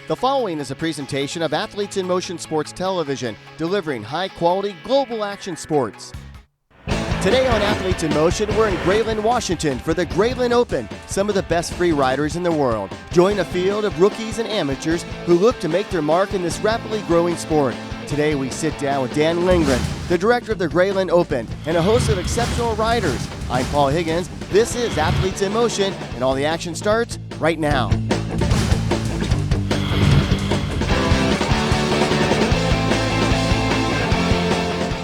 The following is a presentation of Athletes in Motion Sports Television, delivering high-quality global action sports. Today on Athletes in Motion, we're in Grayland, Washington for the Grayland Open. Some of the best free riders in the world join a field of rookies and amateurs who look to make their mark in this rapidly growing sport. Today we sit down with Dan Lingren, the director of the Grayland Open and a host of exceptional riders. I'm Paul Higgins. This is Athletes in Motion, and all the action starts right now.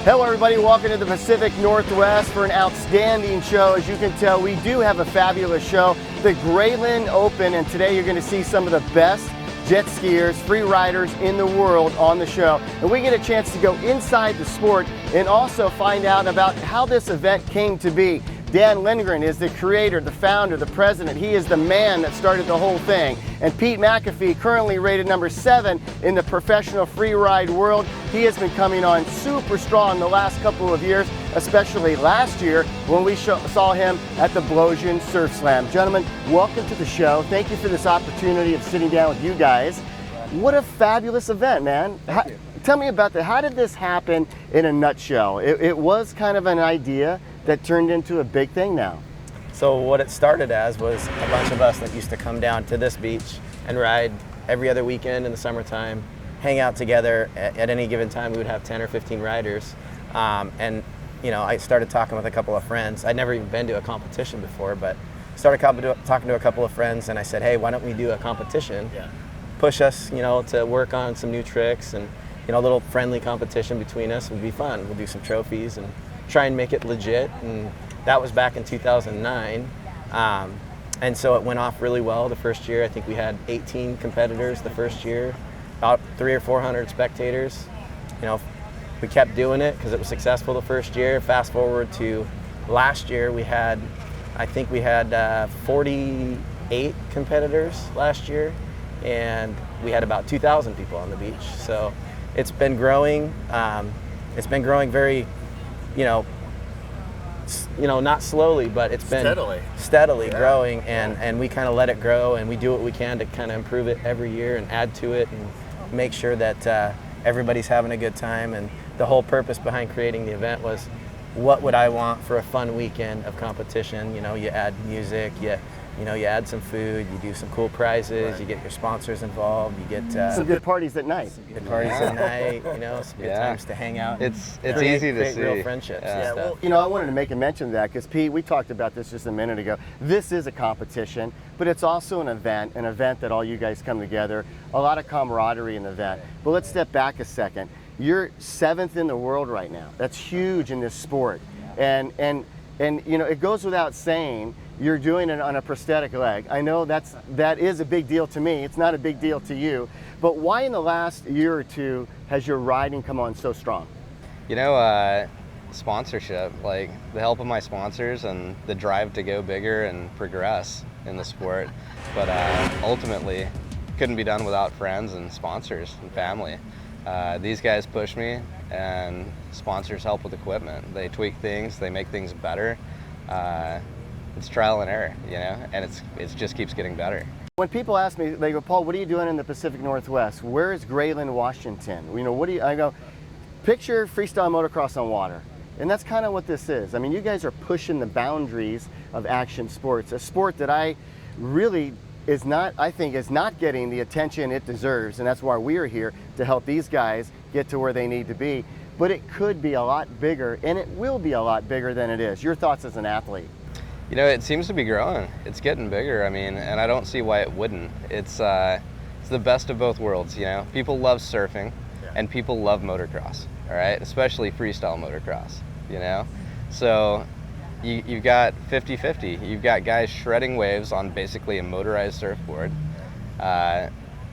Hello everybody, welcome to the Pacific Northwest for an outstanding show. As you can tell, we do have a fabulous show, the Grayland Open, and today you're going to see some of the best jet skiers, free riders in the world on the show. And we get a chance to go inside the sport and also find out about how this event came to be. Dan Lingren is the creator, the founder, the president. He is the man that started the whole thing. And Pete McAfee, currently rated number 7 in the professional free ride world. He has been coming on super strong the last couple of years, especially last year when we saw him at the Blosian Surf Slam. Gentlemen, welcome to the show. Thank you for this opportunity of sitting down with you guys. What a fabulous event, man. Thank you. Tell me about that. How did this happen in a nutshell? It was kind of an idea that turned into a big thing now. So what it started as was a bunch of us that used to come down to this beach and ride every other weekend in the summertime, hang out together. At any given time, we would have 10 or 15 riders. And you know, I started talking with a couple of friends. I'd never even been to a competition before, but started talking to a couple of friends, and I said, hey, why don't we do a competition? Yeah. Push us, you know, to work on some new tricks, and you know, a little friendly competition between us would be fun. We'll do some trophies and try and make it legit. And that was back in 2009. And so it went off really well the first year. I think we had 18 competitors the first year, about 300 or 400 spectators. You know, we kept doing it because it was successful the first year. Fast forward to last year, I think we had 48 competitors last year, and we had about 2,000 people on the beach. So it's been growing. It's been growing very, you know, not slowly, but it's been steadily growing, and we kind of let it grow, and we do what we can to kind of improve it every year and add to it and make sure that everybody's having a good time. And the whole purpose behind creating the event was, what would I want for a fun weekend of competition? You know, you add music, you know, you add some food, you do some cool prizes, right. You get your sponsors involved, you get some good parties at night. Good parties at night, you know, some good times to hang out. It's easy to see. Real friendships and stuff. Well, you know, I wanted to make a mention of that because, Pete, we talked about this just a minute ago. This is a competition, but it's also an event that all you guys come together, a lot of camaraderie in the event. But let's step back a second. You're 7th in the world right now. That's huge in this sport. And you know, it goes without saying, you're doing it on a prosthetic leg. I know that is a big deal to me. It's not a big deal to you. But why in the last year or two has your riding come on so strong? You know, sponsorship, like the help of my sponsors and the drive to go bigger and progress in the sport. But ultimately, couldn't be done without friends and sponsors and family. These guys push me, and sponsors help with equipment. They tweak things, they make things better. It's trial and error, you know, and it just keeps getting better. When people ask me, they go, Paul, what are you doing in the Pacific Northwest? Where is Grayland, Washington? You know, I go, picture freestyle motocross on water. And that's kind of what this is. I mean, you guys are pushing the boundaries of action sports, a sport that I think is not getting the attention it deserves. And that's why we are here, to help these guys get to where they need to be. But it could be a lot bigger, and it will be a lot bigger than it is. Your thoughts as an athlete? You know, it seems to be growing. It's getting bigger. I mean, and I don't see why it wouldn't. It's the best of both worlds, you know. People love surfing, and people love motocross, all right? Especially freestyle motocross, you know? So you've got 50-50. You've got guys shredding waves on basically a motorized surfboard,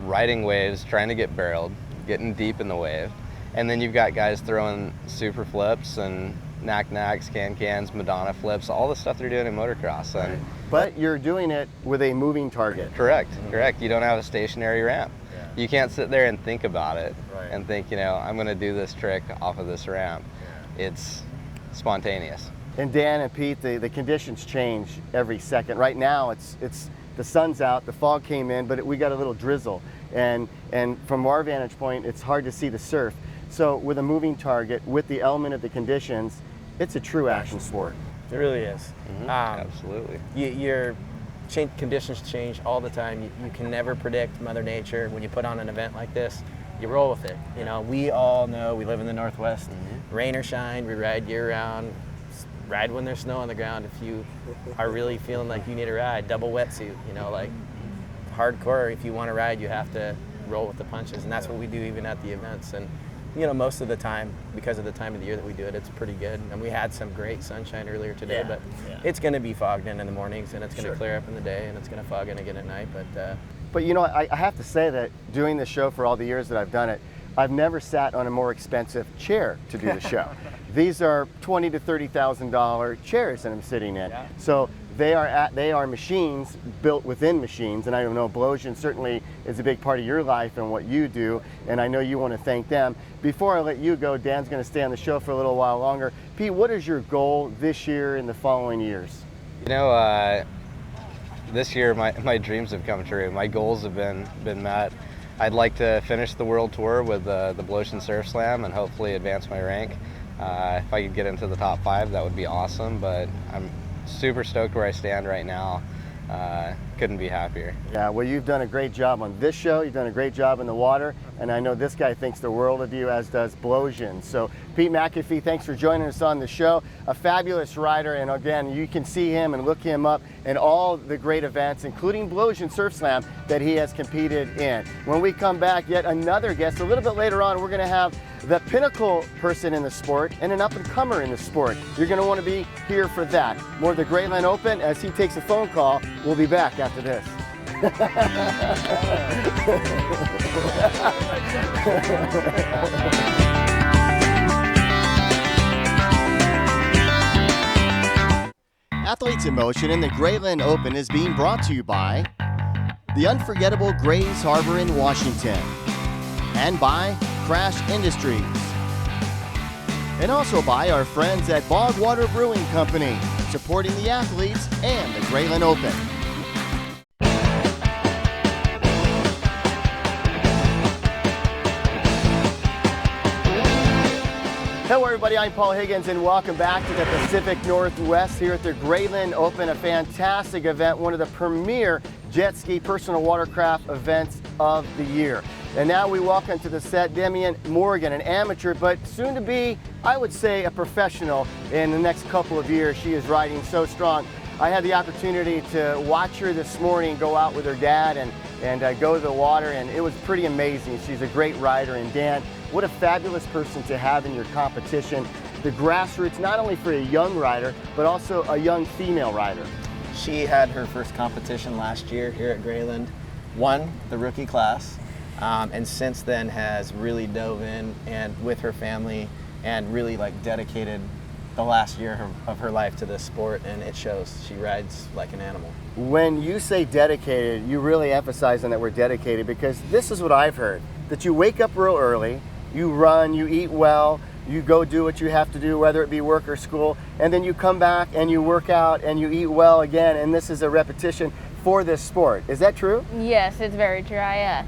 riding waves, trying to get barreled, getting deep in the wave. And then you've got guys throwing super flips and knack-knacks, can-cans, Madonna flips, all the stuff they're doing in motocross. And but you're doing it with a moving target. Correct. You don't have a stationary ramp. Yeah. You can't sit there and think about it and think, you know, I'm going to do this trick off of this ramp. Yeah. It's spontaneous. And Dan and Pete, the conditions change every second. Right now, it's the sun's out, the fog came in, but we got a little drizzle. and from our vantage point, it's hard to see the surf. So with a moving target, with the element of the conditions, it's a true action sport. It really is. Mm-hmm. Absolutely. Your conditions change all the time. You can never predict Mother Nature. When you put on an event like this, you roll with it. You know, we all know we live in the Northwest. Mm-hmm. Rain or shine, we ride year round. Ride when there's snow on the ground. If you are really feeling like you need a ride, double wetsuit. You know, like hardcore. If you want to ride, you have to roll with the punches, and that's what we do even at the events. And you know, most of the time, because of the time of the year that we do it, it's pretty good. And we had some great sunshine earlier today, but it's going to be fogged in the mornings, and it's going to clear up in the day, and it's going to fog in again at night. But you know, I have to say that doing this show for all the years that I've done it, I've never sat on a more expensive chair to do the show. These are $20,000 to $30,000 chairs that I'm sitting in. Yeah. So they are machines built within machines, and I know Blosian certainly is a big part of your life and what you do, and I know you want to thank them. Before I let you go, Dan's going to stay on the show for a little while longer. Pete, what is your goal this year and the following years? You know, this year my dreams have come true. My goals have been met. I'd like to finish the world tour with the Blosian Surf Slam and hopefully advance my rank. If I could get into the top 5, that would be awesome, but I'm super stoked where I stand right now. Couldn't be happier. Yeah, well, you've done a great job on this show. You've done a great job in the water, and I know this guy thinks the world of you, as does Blosian. So Pete McAfee, thanks for joining us on the show. A fabulous rider, and again, you can see him and look him up in all the great events, including Blosian Surf Slam, that he has competed in. When we come back, yet another guest. A little bit later on, we're going to have the pinnacle person in the sport and an up-and-comer in the sport. You're going to want to be here for that. More of the Grayland Open as he takes a phone call. We'll be back after this. Athletes in Motion in the Grayland Open is being brought to you by the unforgettable Grays Harbor in Washington and by Crash Industries, and also by our friends at Bogwater Brewing Company, supporting the athletes and the Grayland Open. Hello everybody, I'm Paul Higgins and welcome back to the Pacific Northwest here at the Grayland Open, a fantastic event, one of the premier jet ski personal watercraft events of the year. And now we welcome to the set Demian Morgan, an amateur, but soon to be, I would say, a professional in the next couple of years. She is riding so strong. I had the opportunity to watch her this morning go out with her dad and go to the water, and it was pretty amazing. She's a great rider, and Dan, what a fabulous person to have in your competition. The grassroots, not only for a young rider, but also a young female rider. She had her first competition last year here at Grayland, won the rookie class, and since then has really dove in and with her family and really like dedicated the last year of her life to this sport, and it shows. She rides like an animal. When you say dedicated, you really emphasize on that word dedicated, because this is what I've heard, that you wake up real early, you run, you eat well, you go do what you have to do, whether it be work or school, and then you come back and you work out and you eat well again, and this is a repetition for this sport. Is that true? Yes, it's very true. I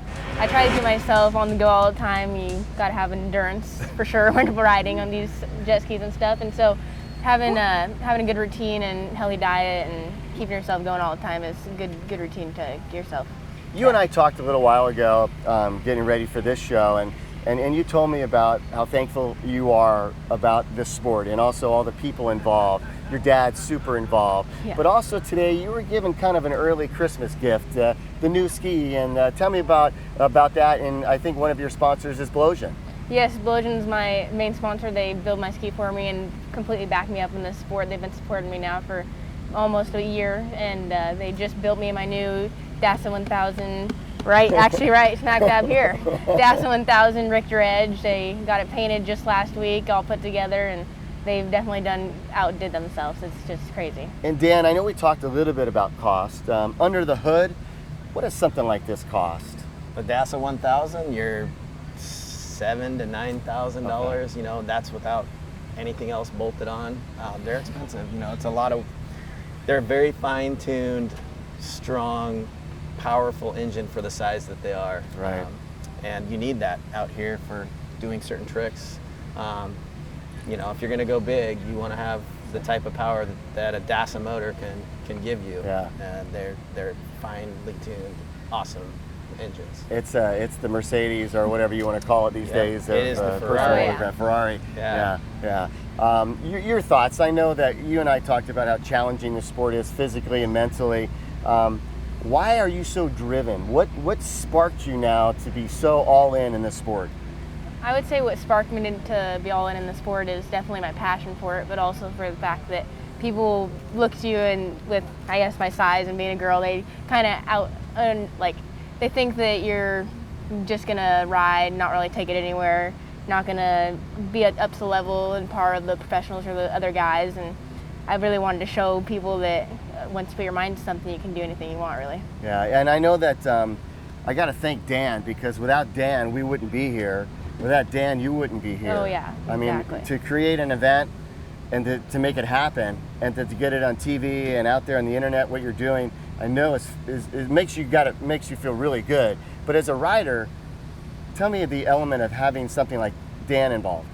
try to keep myself on the go all the time. You gotta have endurance for sure when riding on these jet skis and stuff, and so having a good routine and healthy diet and keeping yourself going all the time is a good routine to yourself. You and I talked a little while ago, getting ready for this show, and you told me about how thankful you are about this sport and also all the people involved. Your dad's super involved. Yeah. But also today you were given kind of an early Christmas gift, the new ski, and tell me about that. And I think one of your sponsors is Blosian. Yes, Blosian's my main sponsor. They build my ski for me and completely back me up in this sport. They've been supporting me now for almost a year, and they just built me my new DASA 1000, right smack dab here. DASA 1000 Richter Edge. They got it painted just last week, all put together, and they've definitely outdid themselves. It's just crazy. And Dan, I know we talked a little bit about cost. Under the hood, what does something like this cost? The DASA 1000, you're $7,000 to $9,000. Okay. You know, that's without anything else bolted on. They're expensive. You know, it's a lot of. They're very fine-tuned, strong powerful engine for the size that they are. Right. And you need that out here for doing certain tricks. You know, if you're going to go big, you want to have the type of power that a DASA motor can give you. Yeah. And they're finely tuned, awesome engines. It's the Mercedes or whatever you want to call it these days. It is the Ferrari. Ferrari. Ferrari. Yeah. Yeah. Your thoughts? I know that you and I talked about how challenging the sport is physically and mentally. Why are you so driven? What sparked you now to be so all in the sport? I would say what sparked me to be all in the sport is definitely my passion for it, but also for the fact that people look to you and with, I guess, my size and being a girl, they kind of they think that you're just gonna ride, not really take it anywhere, not gonna be up to the level and par of the professionals or the other guys. And I really wanted to show people that once you put your mind to something, you can do anything you want, really. Yeah, and I know that I got to thank Dan, because without Dan, we wouldn't be here. Without Dan, you wouldn't be here. Oh, yeah, I mean, exactly. to create an event and to make it happen and to get it on TV and out there on the internet, what you're doing, I know it makes you feel really good. But as a rider, tell me the element of having something like Dan involved.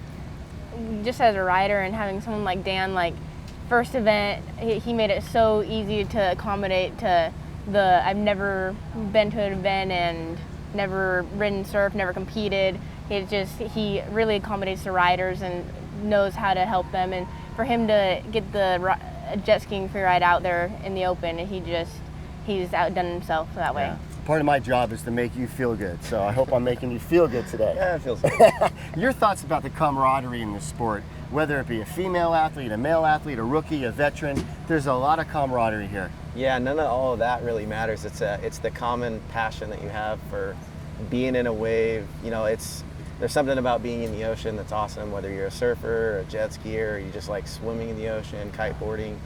Just as a rider and having someone like Dan, like first event, he made it so easy to accommodate to I've never been to an event and never ridden surf, never competed. He really accommodates the riders and knows how to help them. And for him to get the jet skiing free ride out there in the open, he's outdone himself that way. Yeah. Part of my job is to make you feel good, so I hope I'm making you feel good today. Yeah, it feels good. Your thoughts about the camaraderie in the sport, whether it be a female athlete, a male athlete, a rookie, a veteran, there's a lot of camaraderie here. Yeah, none of all of that really matters. It's the common passion that you have for being in a wave. You know, there's something about being in the ocean that's awesome, whether you're a surfer or a jet skier or you just like swimming in the ocean, kiteboarding.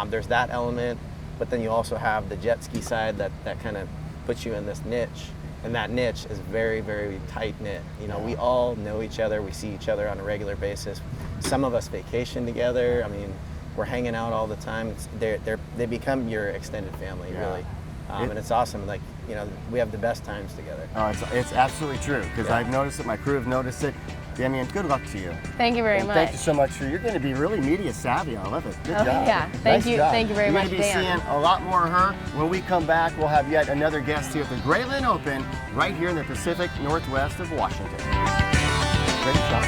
There's that element, but then you also have the jet ski side that kind of puts you in this niche, and that niche is very, very tight knit. You know, we all know each other, we see each other on a regular basis. Some of us vacation together. I mean, we're hanging out all the time. They become your extended family, really. And it's awesome. Like, you know, we have the best times together. Oh, it's absolutely true, because I've noticed it, my crew have noticed it. Demian, good luck to you. Thank you very much. Thank you so much you're going to be really media savvy. I love it. Good job. Yeah, Nice thank job. you very much, You're going to be Dan. seeing a lot more of her. When we come back, we'll have yet another guest here at the Grayland Open, right here in the Pacific Northwest of Washington. Great job.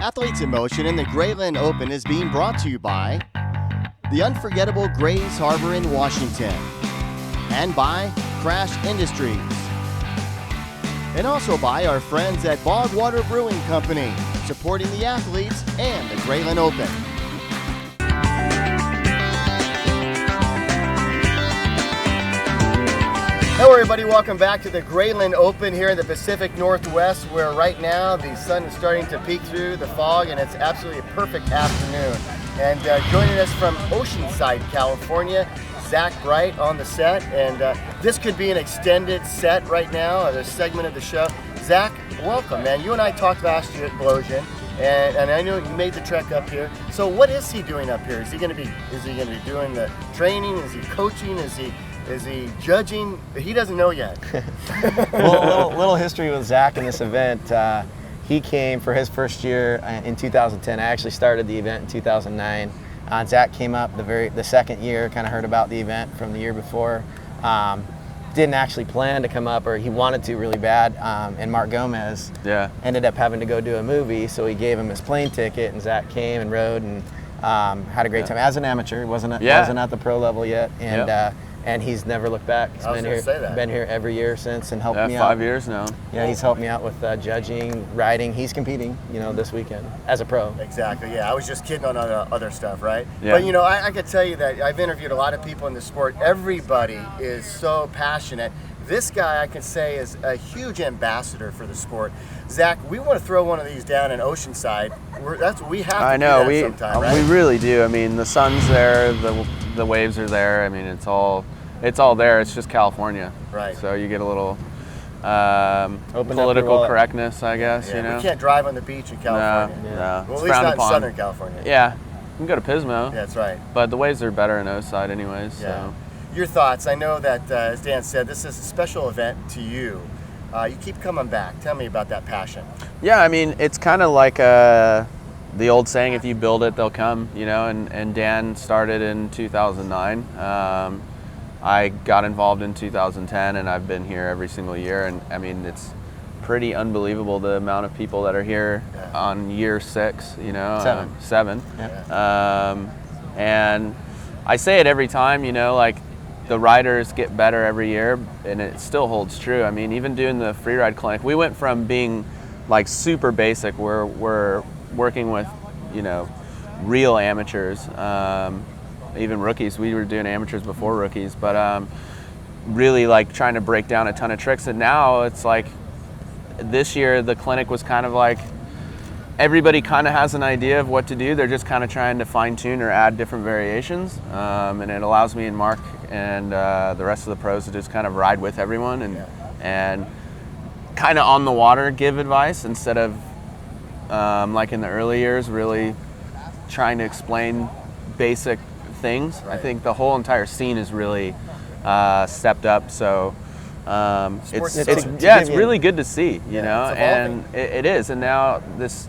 Athletes in Motion in the Grayland Open is being brought to you by the unforgettable Grays Harbor in Washington, and by Crash Industries, and also by our friends at Bogwater Brewing Company, supporting the athletes and the Grayland Open. Hello everybody, welcome back to the Grayland Open here in the Pacific Northwest, where right now the sun is starting to peek through the fog and it's absolutely a perfect afternoon. And joining us from Oceanside, California, Zack Bright on the set. And this could be an extended set right now, a segment of the show. Zack, welcome, man. You and I talked last year at Blosian, and I know you made the trek up here. So what is he doing up here? Is he going to be doing the training? Is he coaching? Is he judging? He doesn't know yet. Well, little history with Zack in this event. He came for his first year in 2010. I actually started the event in 2009. Zack came up the second year, kind of heard about the event from the year before. Didn't actually plan to come up, or he wanted to really bad. And Mark Gomez ended up having to go do a movie, so he gave him his plane ticket, and Zack came and rode and had a great time as an amateur. He wasn't at the pro level yet, and he's never looked back. He's been here every year since and helped me out. 5 years now. Yeah, he's helped me out with judging, riding. He's competing, this weekend as a pro. Exactly, yeah. I was just kidding on other stuff, right? Yeah. But, I could tell you that I've interviewed a lot of people in the sport. Everybody is so passionate. This guy, I can say, is a huge ambassador for the sport. Zack, we want to throw one of these down in Oceanside. We have to I know, do that sometime, right? we really do. I mean, the sun's there, the waves are there. I mean, it's all there. It's just California. Right. So you get a little political correctness, I guess. Yeah, you know, we can't drive on the beach in California. No. Well, It's at least frowned not in upon. Southern California. Yeah, you can go to Pismo. Yeah, that's right. But the waves are better in Oside anyways. Yeah. So. Your thoughts? I know that, as Dan said, this is a special event to you. You keep coming back. Tell me about that passion. Yeah, I mean, it's kind of like the old saying, if you build it, they'll come, you know, and Dan started in 2009. I got involved in 2010, and I've been here every single year. And I mean, it's pretty unbelievable the amount of people that are here on year 6, you know, 7. Yeah. And I say it every time, you know, like the riders get better every year, and it still holds true. I mean, even doing the free ride clinic, we went from being like super basic, where we're working with, you know, real amateurs, even rookies. We were doing amateurs before rookies, but really like trying to break down a ton of tricks. And now it's like, this year the clinic was kind of like, everybody kind of has an idea of what to do. They're just kind of trying to fine tune or add different variations. And it allows me and Mark and the rest of the pros to just kind of ride with everyone and kind of on the water give advice instead of like in the early years, really trying to explain basic things. Right. I think the whole entire scene is really stepped up. So it's really good to see, you know, and it is. And now this,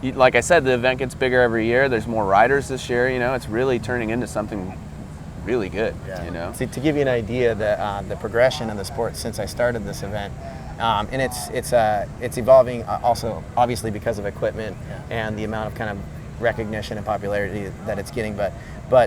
like I said, the event gets bigger every year. There's more riders this year, you know, it's really turning into something really good, you know. See, to give you an idea, the progression of the sport since I started this event, and it's evolving also obviously because of equipment and the amount of kind of recognition and popularity that it's getting. But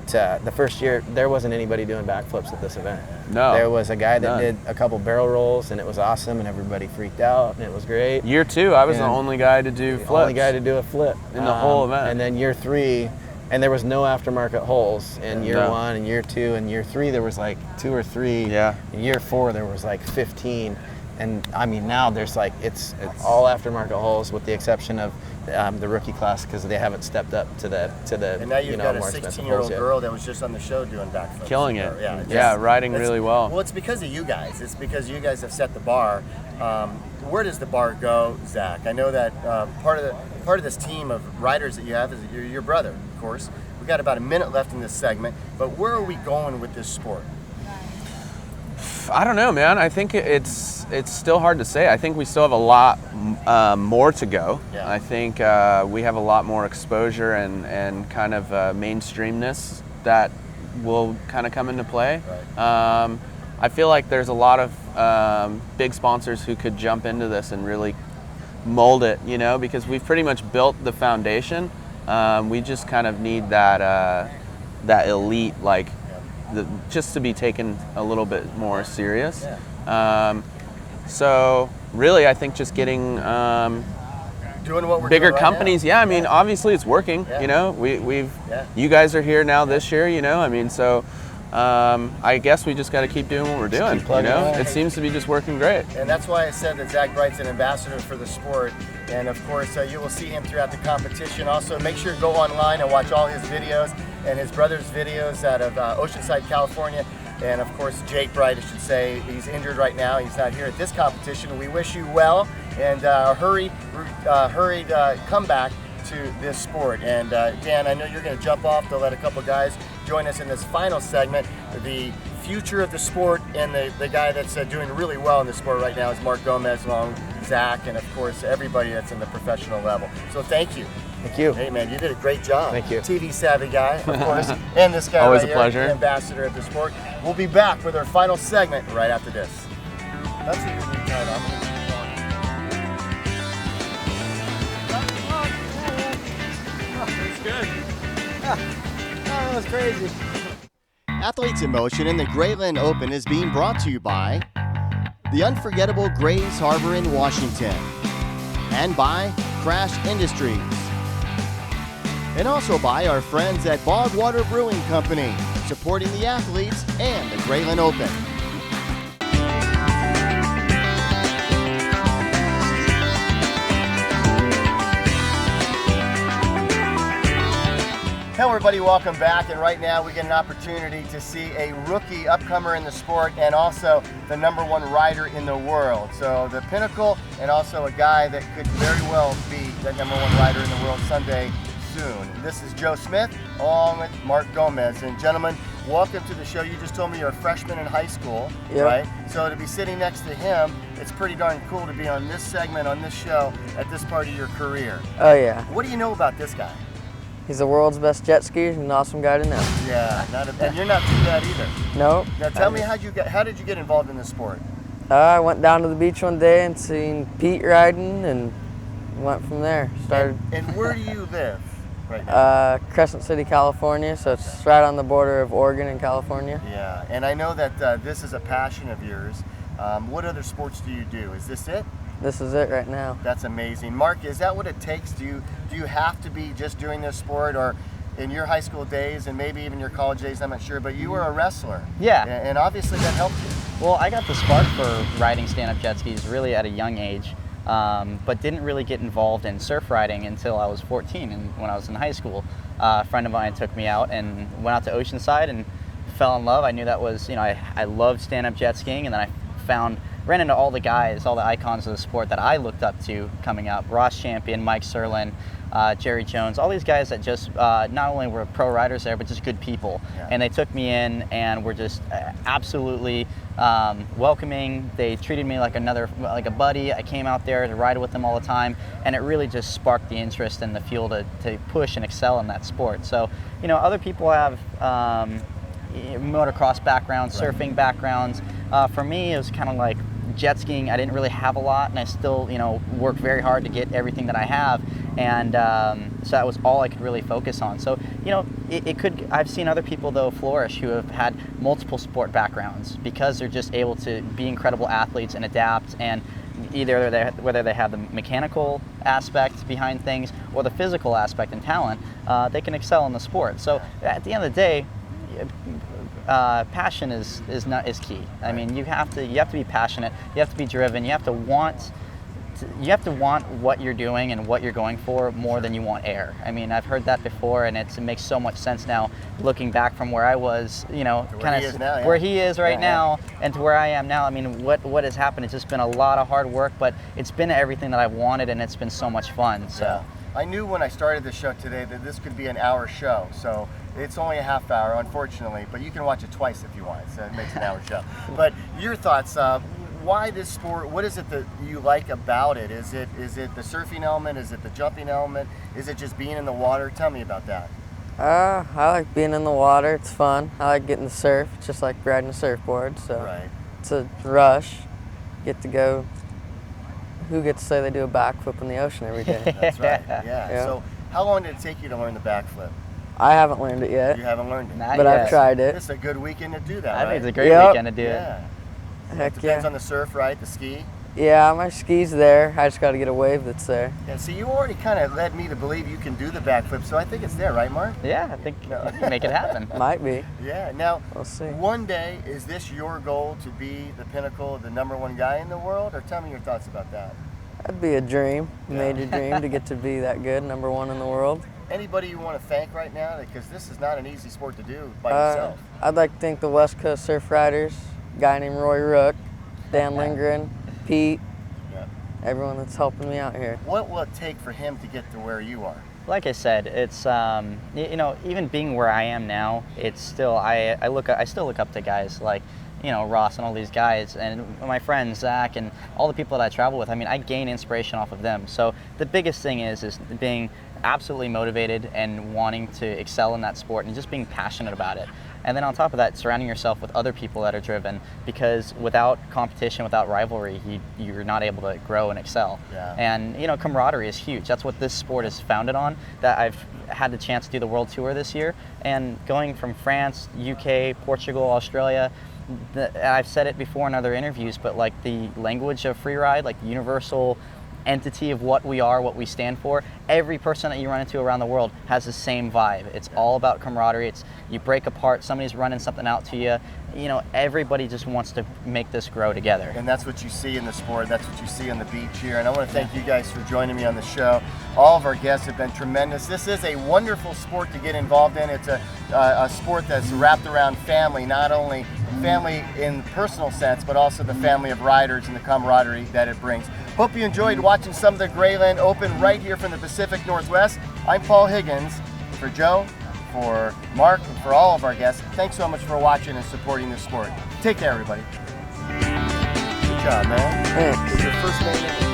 the first year there wasn't anybody doing backflips at this event. No, there was a guy that did a couple barrel rolls, and it was awesome, and everybody freaked out, and it was great. Year 2, I was the only guy to do flips. Only guy to do a flip in the whole event. And then year 3. And there was no aftermarket holes in year 1 and year 2 and year 3. There was like 2 or 3. Yeah. In year 4 there was like 15. And I mean, now there's like it's all aftermarket holes with the exception of the rookie class, because they haven't stepped up to the and now you've got a more expensive 16-year-old holes yet. girl that was just on the show doing backflips. Killing it. Yeah, riding really well. Well, it's because of you guys. It's because you guys have set the bar. Where does the bar go, Zach? I know that part of this team of riders that you have is your brother, of course. We've got about a minute left in this segment, but where are we going with this sport? I don't know, man. I think it's still hard to say. I think we still have a lot more to go. Yeah. I think we have a lot more exposure and kind of mainstreamness that will kind of come into play. Right. I feel like there's a lot of big sponsors who could jump into this and really mold it, you know, because we've pretty much built the foundation. We just kind of need that elite, like, just to be taken a little bit more serious. Yeah. So really, I think just getting doing what we're bigger doing right companies. now. Yeah, I mean, obviously it's working. Yeah. You know, we've you guys are here now this year. You know, I mean, so I guess we just got to keep doing what we're doing. You know, it seems to be just working great. And that's why I said that Zack Bright's an ambassador for the sport. And of course, you will see him throughout the competition. Also, make sure to go online and watch all his videos and his brother's videos out of Oceanside, California. And of course, Jake Bright, I should say, he's injured right now. He's not here at this competition. We wish you well and hurried comeback to this sport. And Dan, I know you're going to jump off to let a couple guys join us in this final segment. The future of the sport and the guy that's doing really well in the sport right now is Mark Gomez, along with Zack, and of course everybody that's in the professional level. So thank you. Thank you. Hey man, you did a great job. Thank you. TV savvy guy, of course, and this guy always right a pleasure. Here, the ambassador of the sport. We'll be back with our final segment right after this. That's a good new title. That was crazy. Athletes in Motion and the Grayland Open is being brought to you by the unforgettable Grays Harbor in Washington and by Crash Industries. And also by our friends at Bogwater Brewing Company, supporting the athletes and the Grayland Open. Hello everybody, welcome back, and right now we get an opportunity to see a rookie upcomer in the sport and also the #1 rider in the world. So the pinnacle and also a guy that could very well be the #1 rider in the world someday soon. This is Joe Smith along with Mark Gomez, and gentlemen, welcome to the show. You just told me you're a freshman in high school, right? So to be sitting next to him, it's pretty darn cool to be on this segment, on this show, at this part of your career. Oh yeah. What do you know about this guy? He's the world's best jet skier and an awesome guy to know. Yeah, and you're not too bad either. No. Now tell me how did you get involved in this sport? I went down to the beach one day and seen Pete riding and went from there. Started. And where do you live right now? Crescent City, California, so it's right on the border of Oregon and California. Yeah, and I know that this is a passion of yours. What other sports do you do? Is this it? This is it right now. That's amazing. Mark, is that what it takes? Do you have to be just doing this sport, or in your high school days and maybe even your college days, I'm not sure, but you were a wrestler. Yeah. And obviously that helped you. Well, I got the spark for riding stand-up jet skis really at a young age, but didn't really get involved in surf riding until I was 14 and when I was in high school. A friend of mine took me out and went out to Oceanside and fell in love. I knew that was, I loved stand-up jet skiing, and then I ran into all the guys, all the icons of the sport that I looked up to coming up. Ross Champion, Mike Serlin, Jerry Jones, all these guys that just not only were pro riders there, but just good people. Yeah. And they took me in and were just absolutely welcoming. They treated me like a buddy. I came out there to ride with them all the time, and it really just sparked the interest and the fuel to push and excel in that sport. So, other people have motocross backgrounds, surfing backgrounds. For me, it was kind of like jet skiing. I didn't really have a lot, and I still, worked very hard to get everything that I have, and so that was all I could really focus on. So, I've seen other people though flourish who have had multiple sport backgrounds because they're just able to be incredible athletes and adapt, and whether they have the mechanical aspect behind things or the physical aspect and talent, they can excel in the sport. So at the end of the day, passion is key. I mean, you have to be passionate. You have to be driven. You have to want what you're doing and what you're going for more than you want air. I mean, I've heard that before, and it makes so much sense now, looking back from where I was, where he is right now, and to where I am now. I mean, what has happened? It's just been a lot of hard work, but it's been everything that I've wanted, and it's been so much fun. So. Yeah. I knew when I started the show today that this could be an hour show, so it's only a half hour, unfortunately, but you can watch it twice if you want, so it makes an hour show. But your thoughts, why this sport? What is it that you like about it? Is it the surfing element? Is it the jumping element? Is it just being in the water? Tell me about that. I like being in the water. It's fun. I like getting to surf. It's just like riding a surfboard, so it's a rush. Get to go. Who gets to say they do a backflip in the ocean every day? That's right, yeah. So how long did it take you to learn the backflip? I haven't learned it yet. You haven't learned it? Not but yet. I've tried it. It's a good weekend to do that, I right? think it's a great weekend to do it. Yeah. Heck It depends yeah. on the surf, right? The ski? Yeah, my ski's there. I just got to get a wave that's there. Yeah, see, you already kind of led me to believe you can do the backflip, so I think it's there, right, Mark? Yeah, I think you can make it happen. Might be. Yeah. Now, We'll see. one day, is this your goal to be the pinnacle, the #1 guy in the world? Or tell me your thoughts about that. That'd be a dream, major dream, to get to be that good, #1 in the world. Anybody you want to thank right now? Because this is not an easy sport to do by yourself. I'd like to thank the West Coast Surf Riders, a guy named Roy Rook, Dan Lingren, Pete, everyone that's helping me out here. What will it take for him to get to where you are? Like I said, it's even being where I am now, it's still I still look up to guys like Ross and all these guys, and my friends Zack and all the people that I travel with. I mean, I gain inspiration off of them. So the biggest thing is being absolutely motivated and wanting to excel in that sport and just being passionate about it. And then on top of that, surrounding yourself with other people that are driven, because without competition, without rivalry, you're not able to grow and excel. Yeah. And camaraderie is huge. That's what this sport is founded on. That I've had the chance to do the world tour this year, and going from France, UK, Portugal, Australia. I've said it before in other interviews, but like the language of freeride, like the universal entity of what we are, what we stand for. Every person that you run into around the world has the same vibe. It's all about camaraderie. It's you break apart, somebody's running something out to you. You know, everybody just wants to make this grow together. And that's what you see in the sport. That's what you see on the beach here. And I want to thank you guys for joining me on the show. All of our guests have been tremendous. This is a wonderful sport to get involved in. It's a sport that's wrapped around family, not only family in personal sense, but also the family of riders and the camaraderie that it brings. Hope you enjoyed watching some of the Grayland Open right here from the Pacific Northwest. I'm Paul Higgins. For Joe, for Mark, and for all of our guests, thanks so much for watching and supporting this sport. Take care, everybody. Good job, man. Thanks. It's your first name.